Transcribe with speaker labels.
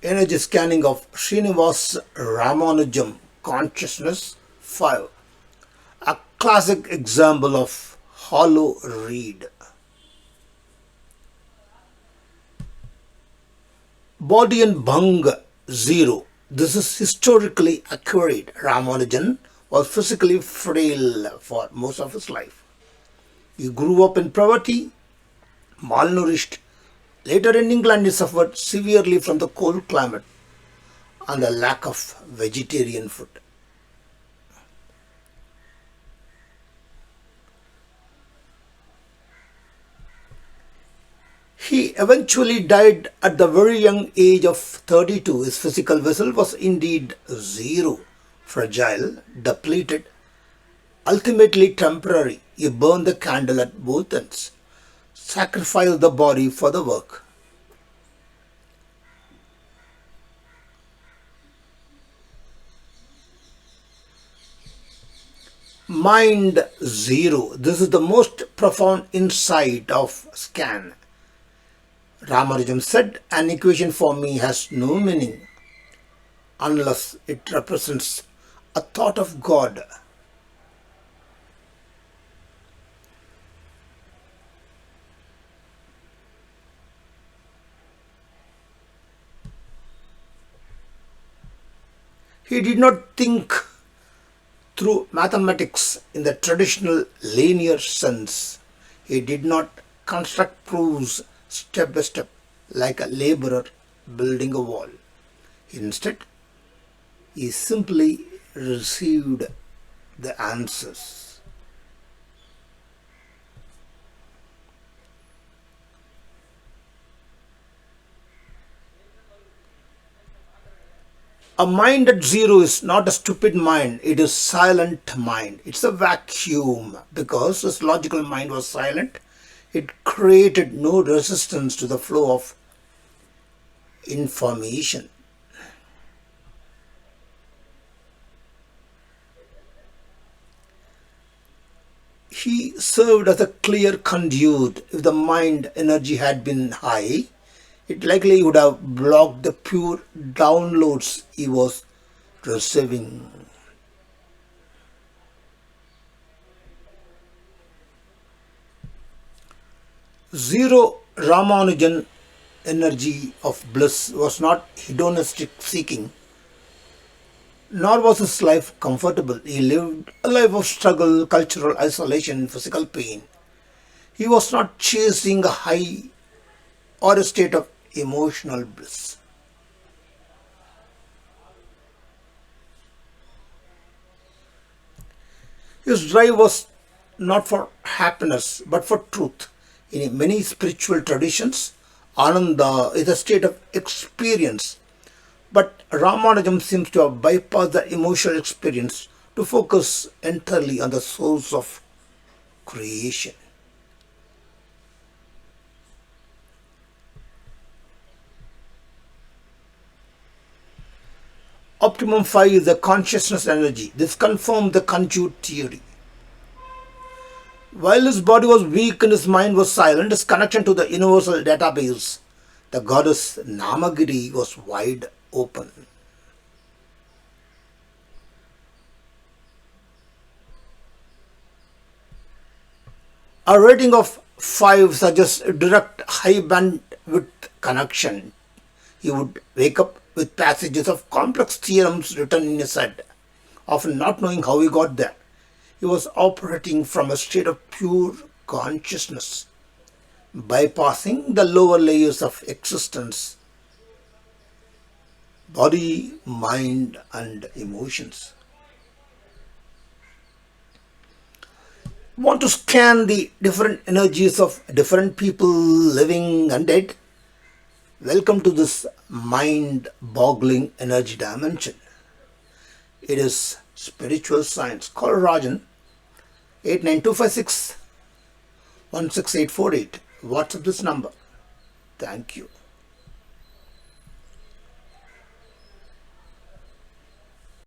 Speaker 1: Energy scanning of Srinivas Ramanujan consciousness 5. A classic example of hollow reed. Body and Banga 0. This is historically accurate. Ramanujan was physically frail for most of his life. He grew up in poverty, malnourished. Later in England, he suffered severely from the cold climate and the lack of vegetarian food. He eventually died at the very young age of 32. His physical vessel was indeed zero, fragile, depleted, ultimately temporary. He burned the candle at both ends, sacrificed the body for the work. Mind zero. This is the most profound insight of scan. Ramanujan said, an equation for me has no meaning unless it represents a thought of God. He did not think through mathematics in the traditional linear sense. He did not construct proofs step by step like a laborer building a wall. Instead, he simply received the answers. A mind at zero is not a stupid mind, it is silent mind. It's a vacuum. Because his logical mind was silent, it created no resistance to the flow of information. He served as a clear conduit. If the mind energy had been high, it likely would have blocked the pure downloads he was receiving. Zero Ramanujan energy of bliss was not hedonistic seeking, nor was his life comfortable. He lived a life of struggle, cultural isolation, physical pain. He was not chasing a high or a state of emotional bliss. His drive was not for happiness but for truth. In many spiritual traditions, Ananda is a state of experience, but Ramanujan seems to have bypassed the emotional experience to focus entirely on the source of creation. Optimum 5 is the consciousness energy. This confirmed the conjure theory. While his body was weak and his mind was silent, his connection to the universal database, the goddess Namagiri, was wide open. A rating of 5 suggests a direct high bandwidth connection. He would wake up with passages of complex theorems written in his head, often not knowing how he got there. He was operating from a state of pure consciousness, bypassing the lower layers of existence, body, mind, and emotions. Want to scan the different energies of different people living and dead? Welcome to this mind-boggling energy dimension. It is spiritual science. Call Rajan 89256 16848. WhatsApp this number. Thank you.